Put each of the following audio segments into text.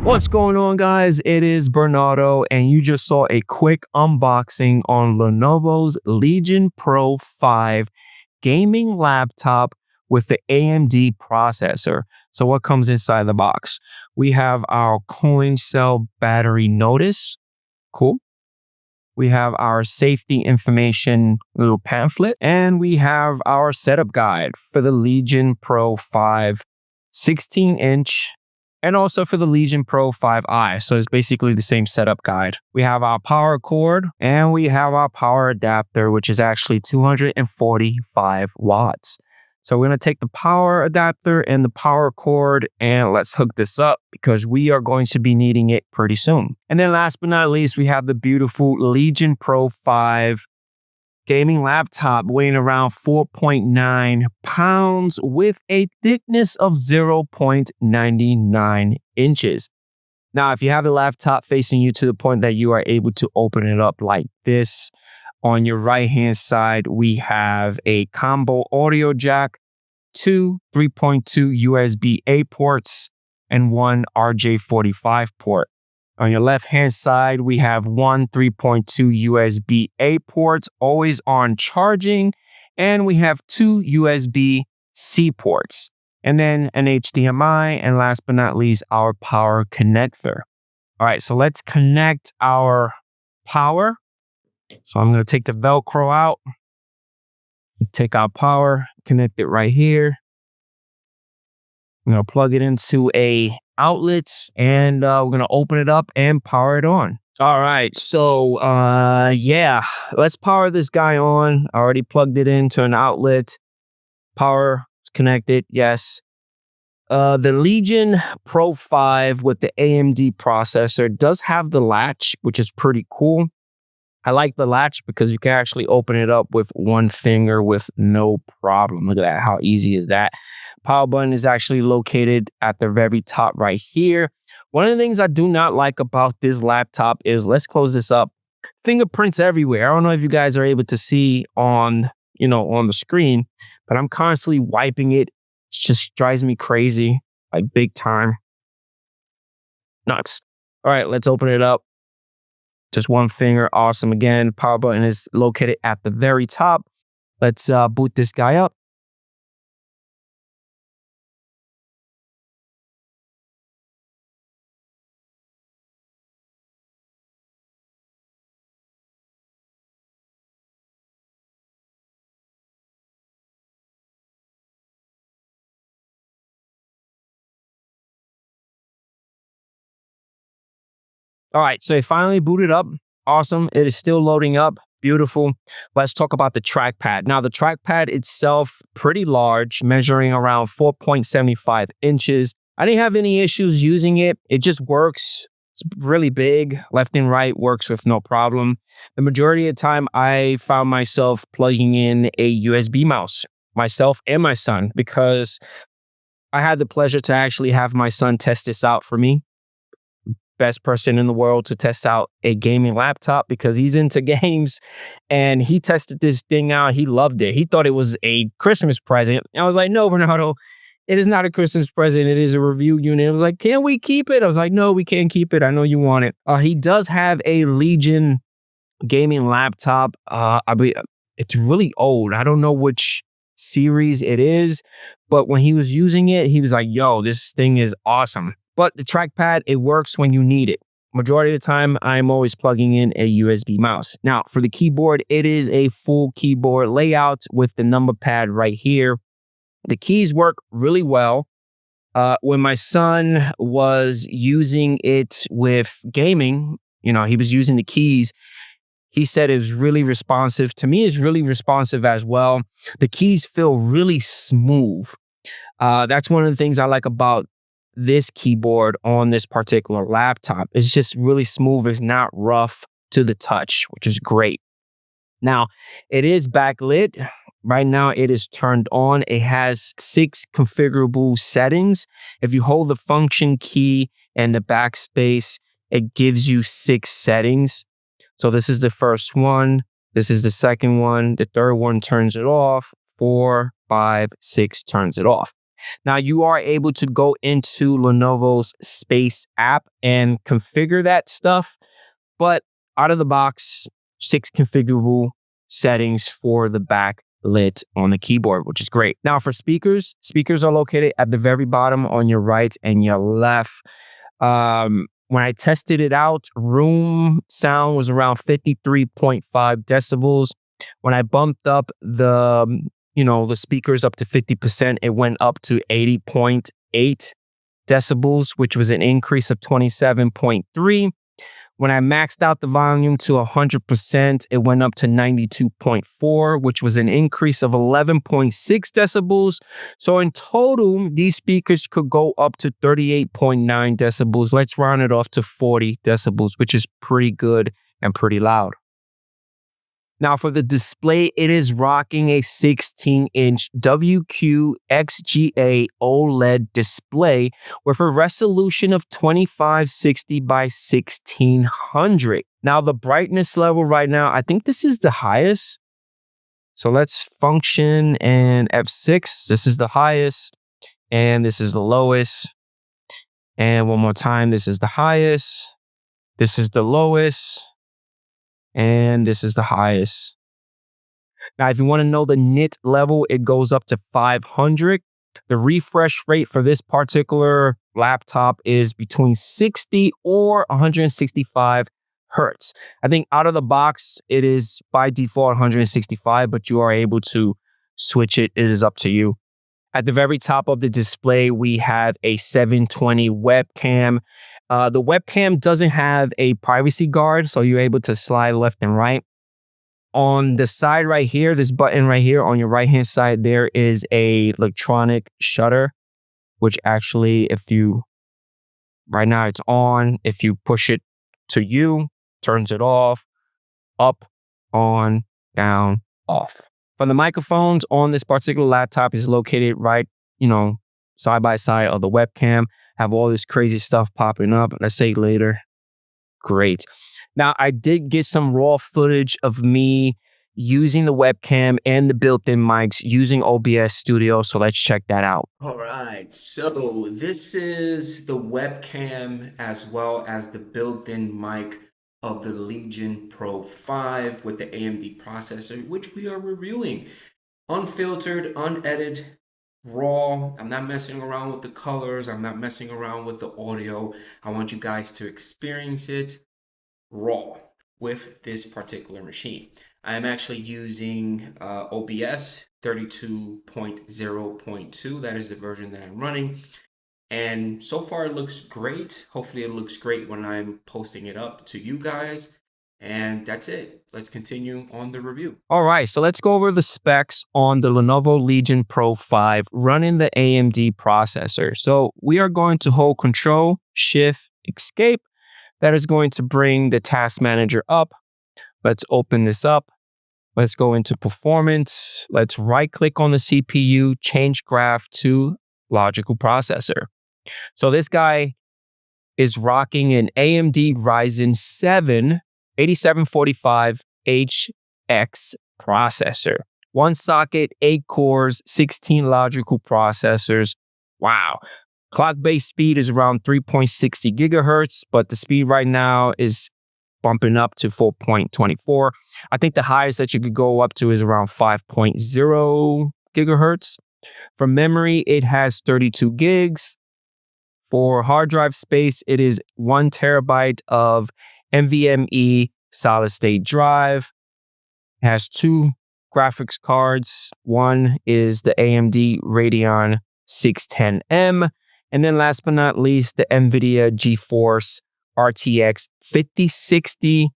What's going on, guys? It is Bernardo, and you just saw a quick unboxing on Lenovo's Legion Pro 5 gaming laptop with the AMD processor. So what comes inside the box? We have our coin cell battery notice. Cool. We have our safety information little pamphlet, and we have our setup guide for the Legion Pro 5 16-inch and also for the Legion Pro 5i. So it's basically the same setup guide. We have our power cord and we have our power adapter, which is actually 245 watts. So we're going to take the power adapter and the power cord and let's hook this up because we are going to be needing it pretty soon. And then last but not least, we have the beautiful Legion Pro 5 gaming laptop weighing around 4.9 pounds with a thickness of 0.99 inches. Now, if you have a laptop facing you to the point that you are able to open it up like this, on your right-hand side, we have a combo audio jack, two 3.2 USB-A ports, and one RJ45 port. On your left-hand side, we have one 3.2 USB-A ports, always on charging, and we have two USB-C ports, and then an HDMI, and last but not least, our power connector. All right, so let's connect our power. So I'm going to take the Velcro out, take our power, connect it right here. I'm going to plug it into a outlets and we're going to open it up and power it on. All right, so yeah, let's power this guy on. I already plugged it into an outlet. Power is connected, yes. The Legion Pro 5 with the AMD processor does have the latch, which is pretty cool. I like the latch because you can actually open it up with one finger with no problem. Look at that. How easy is that? Power button is actually located at the very top right here. One of the things I do not like about this laptop is, let's close this up, fingerprints everywhere. I don't know if you guys are able to see on the screen, but I'm constantly wiping it. It just drives me crazy, like big time. Nuts. All right, let's open it up. Just one finger. Awesome. Again, power button is located at the very top. Let's boot this guy up. All right, so it finally booted up. Awesome. It is still loading up. Beautiful. Let's talk about the trackpad. Now, the trackpad itself, pretty large, measuring around 4.75 inches. I didn't have any issues using it. It just works. It's really big. Left and right works with no problem. The majority of the time, I found myself plugging in a USB mouse, myself and my son, because I had the pleasure to actually have my son test this out for me. Best person in the world to test out a gaming laptop because he's into games, and he tested this thing out. He loved it. He thought it was a Christmas present. I was like, no, Bernardo, it is not a Christmas present. It is a review unit. I was like, can we keep it? I was like, no, we can't keep it. I know you want it. He does have a Legion gaming laptop. It's really old. I don't know which series it is, but when he was using it, he was like, yo, this thing is awesome. But the trackpad, it works when you need it. Majority of the time, I'm always plugging in a USB mouse. Now, for the keyboard, it is a full keyboard layout with the number pad right here. The keys work really well. When my son was using it with gaming, he was using the keys. He said it was really responsive. To me, it's really responsive as well. The keys feel really smooth. That's one of the things I like about this keyboard on this particular laptop. It's just really smooth. It's not rough to the touch, which is great. Now, it is backlit. Right now, it is turned on. It has 6 configurable settings. If you hold the function key and the backspace, it gives you 6 settings. So this is the first one. This is the second one. The third one turns it off. 4, 5, 6 turns it off. Now you are able to go into Lenovo's Space app and configure that stuff, but out of the box, 6 configurable settings for the backlit on the keyboard, which is great. Now for speakers are located at the very bottom on your right and your left. When I tested it out, room sound was around 53.5 decibels. When I bumped up the speakers up to 50%, it went up to 80.8 decibels, which was an increase of 27.3. When I maxed out the volume to 100%, it went up to 92.4, which was an increase of 11.6 decibels. So in total, these speakers could go up to 38.9 decibels. Let's round it off to 40 decibels, which is pretty good and pretty loud. Now for the display, it is rocking a 16-inch WQXGA OLED display with a resolution of 2560 by 1600. Now the brightness level right now, I think this is the highest. So let's function and F6. This is the highest and this is the lowest. And one more time, this is the highest. This is the lowest. And this is the highest. Now, if you want to know the nit level, it goes up to 500. The refresh rate for this particular laptop is between 60 or 165 hertz. I think out of the box, it is by default 165, but you are able to switch it. It is up to you. At the very top of the display, we have a 720 webcam. The webcam doesn't have a privacy guard, so you're able to slide left and right. On the side right here, this button right here on your right-hand side, there is a electronic shutter, which actually, right now it's on. If you push it to you, turns it off, up, on, down, off. For the microphones on this particular laptop is located right, side by side of the webcam. Have all this crazy stuff popping up. Let's say later. Great. Now, I did get some raw footage of me using the webcam and the built-in mics using OBS Studio. So let's check that out. All right. So this is the webcam as well as the built-in mic of the Legion Pro 5 with the AMD processor, which we are reviewing. Unfiltered, unedited, raw. I'm not messing around with the colors. I'm not messing around with the audio. I want you guys to experience it raw with this particular machine. I am actually using OBS 32.0.2. That is the version that I'm running. And so far it looks great. Hopefully it looks great when I'm posting it up to you guys. And that's it. Let's continue on the review. All right, so let's go over the specs on the Lenovo Legion Pro 5 running the AMD processor. So we are going to hold Control, Shift, Escape. That is going to bring the task manager up. Let's open this up. Let's go into performance. Let's right click on the CPU, change graph to logical processor. So this guy is rocking an AMD Ryzen 7 8745HX processor. 1 socket, 8 cores, 16 logical processors. Wow. Clock-based speed is around 3.60 gigahertz, but the speed right now is bumping up to 4.24. I think the highest that you could go up to is around 5.0 gigahertz. For memory, it has 32 gigs. For hard drive space, it is 1 terabyte of NVMe solid state drive. It has 2 graphics cards. One is the AMD Radeon 610M. And then last but not least, the NVIDIA GeForce RTX 5060,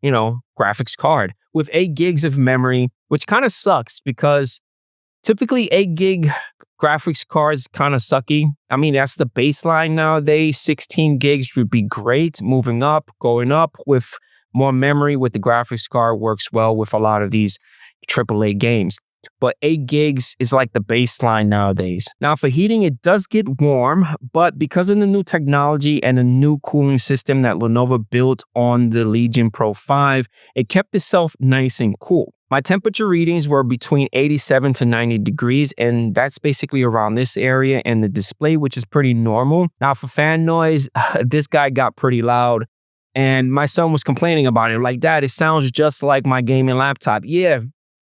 graphics card with 8 gigs of memory, which kind of sucks because typically 8 gig graphics cards kind of sucky. I mean, that's the baseline nowadays. 16 gigs would be great. Moving up, going up with more memory with the graphics card works well with a lot of these AAA games. but 8 gigs is like the baseline nowadays. Now for heating, it does get warm, but because of the new technology and the new cooling system that Lenovo built on the Legion Pro 5, it kept itself nice and cool. My temperature readings were between 87 to 90 degrees, and that's basically around this area and the display, which is pretty normal. Now for fan noise, this guy got pretty loud. And my son was complaining about it. Like, Dad, it sounds just like my gaming laptop. Yeah,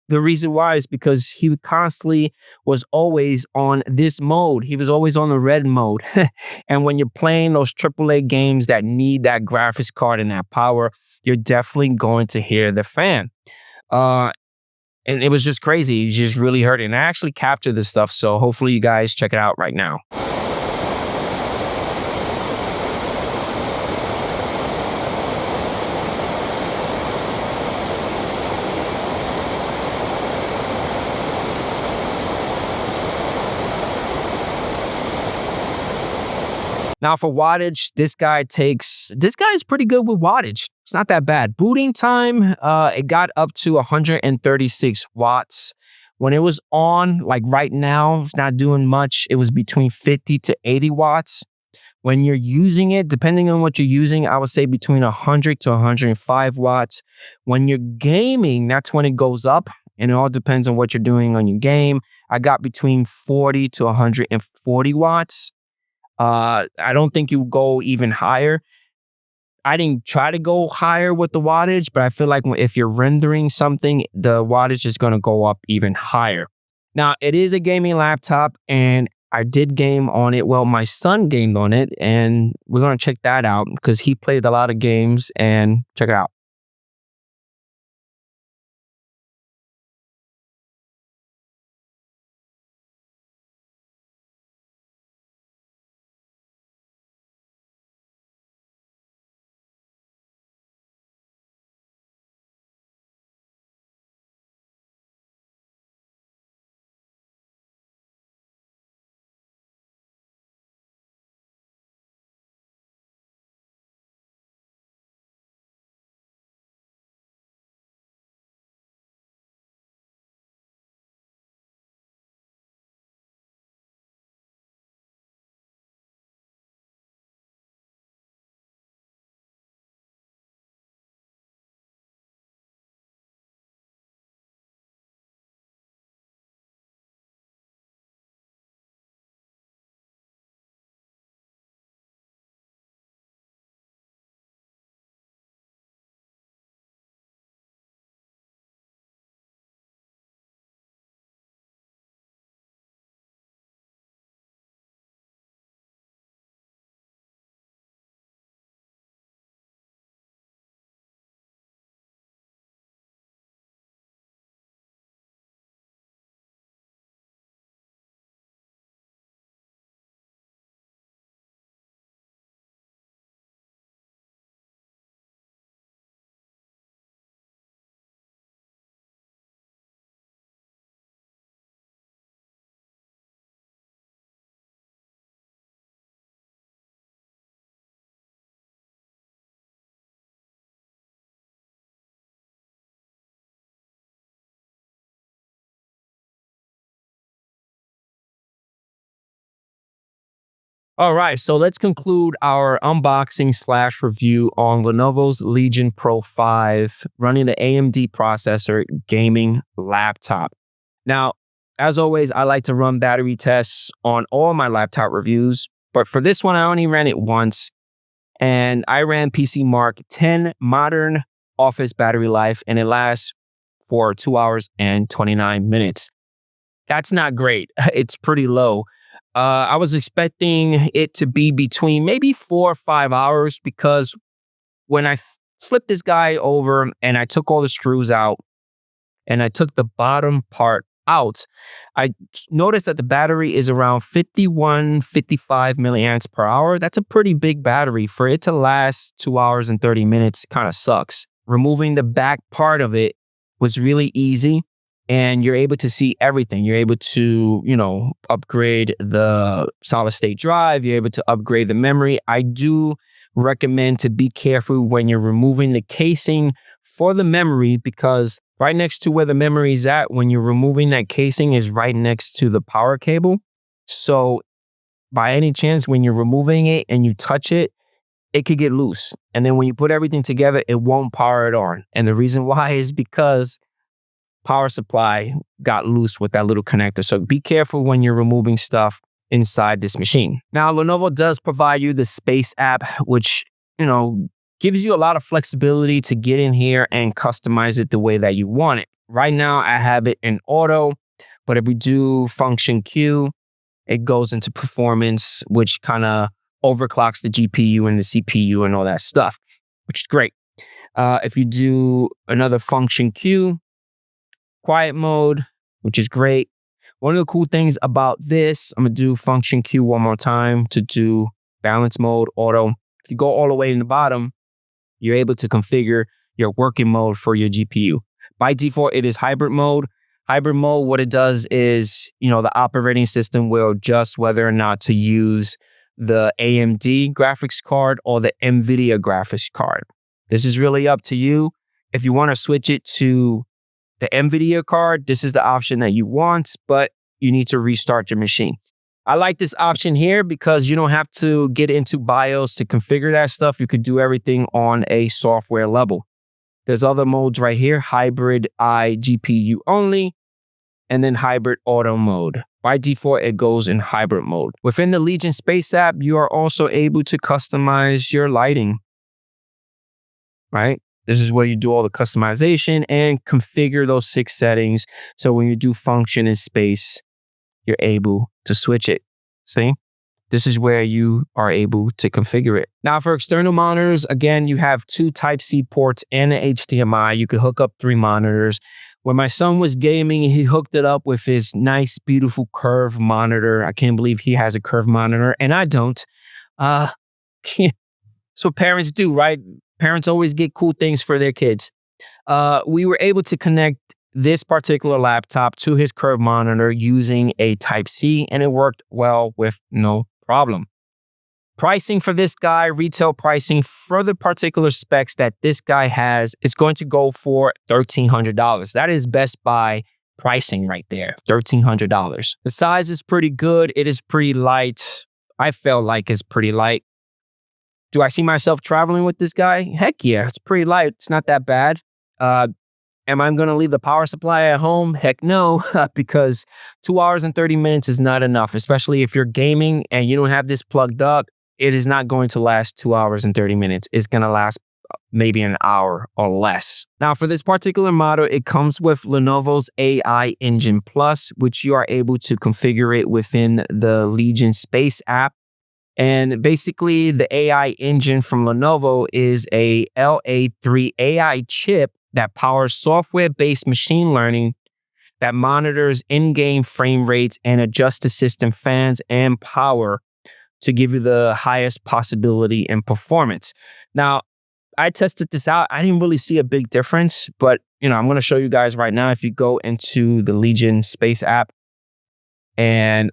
the reason why is because he constantly was always on this mode. He was always on the red mode. And when you're playing those AAA games that need that graphics card and that power, you're definitely going to hear the fan. And it was just crazy. It just really hurt it. And I actually captured this stuff. So hopefully you guys check it out right now. Now for wattage, this guy is pretty good with wattage. It's not that bad. Booting time, it got up to 136 watts. When it was on, like right now, it's not doing much. It was between 50 to 80 watts. When you're using it, depending on what you're using, I would say between 100 to 105 watts. When you're gaming, that's when it goes up. And it all depends on what you're doing on your game. I got between 40 to 140 watts. I don't think you go even higher. I didn't try to go higher with the wattage, but I feel like if you're rendering something, the wattage is going to go up even higher. Now, it is a gaming laptop, and I did game on it. Well, my son gamed on it, and we're going to check that out because he played a lot of games, and check it out. All right, so let's conclude our unboxing slash review on Lenovo's Legion Pro 5 running the AMD processor gaming laptop. Now, as always, I like to run battery tests on all my laptop reviews, but for this one, I only ran it once, and I ran PC Mark 10 Modern Office battery life, and it lasts for 2 hours and 29 minutes. That's not great. It's pretty low. I was expecting it to be between maybe 4 or 5 hours because when I flipped this guy over and I took all the screws out and I took the bottom part out, I noticed that the battery is around 51, 55 milliamps per hour. That's a pretty big battery. For it to last 2 hours and 30 minutes kind of sucks. Removing the back part of it was really easy. And you're able to see everything. You're able to, upgrade the solid state drive. You're able to upgrade the memory. I do recommend to be careful when you're removing the casing for the memory because Right next to where the memory is at, when you're removing that casing, is right next to the power cable. So by any chance, when you're removing it and you touch it, it could get loose. And then when you put everything together, it won't power it on. And the reason why is because power supply got loose with that little connector. So be careful when you're removing stuff inside this machine. Now, Lenovo does provide you the Space app, which, gives you a lot of flexibility to get in here and customize it the way that you want it. Right now, I have it in auto, but if we do function Q, it goes into performance, which kind of overclocks the GPU and the CPU and all that stuff, which is great. If you do another function Q, quiet mode, which is great. One of the cool things about this, I'm going to do function Q one more time to do balance mode, auto. If you go all the way in the bottom, you're able to configure your working mode for your GPU. By default, it is hybrid mode. Hybrid mode, what it does is, the operating system will adjust whether or not to use the AMD graphics card or the NVIDIA graphics card. This is really up to you. If you want to switch it to the NVIDIA card, this is the option that you want, but you need to restart your machine. I like this option here because you don't have to get into BIOS to configure that stuff. You could do everything on a software level. There's other modes right here, hybrid iGPU only, and then hybrid auto mode. By default, it goes in hybrid mode. Within the Legion Space app, you are also able to customize your lighting, right? This is where you do all the customization and configure those 6 settings. So when you do function in space, you're able to switch it. See? This is where you are able to configure it. Now for external monitors, again, you have 2 Type-C ports and an HDMI. You could hook up 3 monitors. When my son was gaming, he hooked it up with his nice, beautiful curved monitor. I can't believe he has a curved monitor and I don't. That's what parents do, right? Parents always get cool things for their kids. We were able to connect this particular laptop to his curved monitor using a Type-C, and it worked well with no problem. Pricing for this guy, retail pricing for the particular specs that this guy has, is going to go for $1,300. That is Best Buy pricing right there, $1,300. The size is pretty good. It is pretty light. I felt like it's pretty light. Do I see myself traveling with this guy? Heck yeah, it's pretty light. It's not that bad. Am I going to leave the power supply at home? Heck no, because 2 hours and 30 minutes is not enough, especially if you're gaming and you don't have this plugged up. It is not going to last 2 hours and 30 minutes. It's going to last maybe an hour or less. Now, for this particular model, it comes with Lenovo's AI Engine Plus, which you are able to configure it within the Legion Space app. And basically, the AI engine from Lenovo is a LA3 AI chip that powers software-based machine learning that monitors in-game frame rates and adjusts the system fans and power to give you the highest possibility in performance. Now, I tested this out. I didn't really see a big difference, but I'm going to show you guys right now. If you go into the Legion Space app, and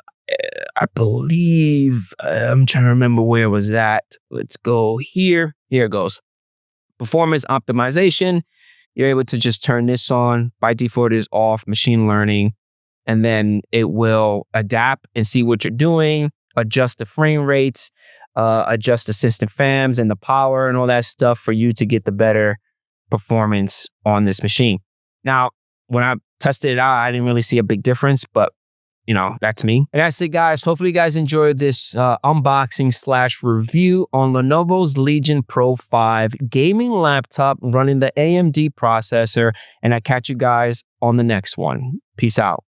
I believe, I'm trying to remember where was that. Let's go here. Here it goes. Performance optimization. You're able to just turn this on. By default, it is off, machine learning, and then it will adapt and see what you're doing, adjust the frame rates, adjust the system fans and the power and all that stuff for you to get the better performance on this machine. Now, when I tested it out, I didn't really see a big difference, but that's me. And that's it, guys. Hopefully you guys enjoyed this unboxing/review on Lenovo's Legion Pro 5 gaming laptop running the AMD processor. And I catch you guys on the next one. Peace out.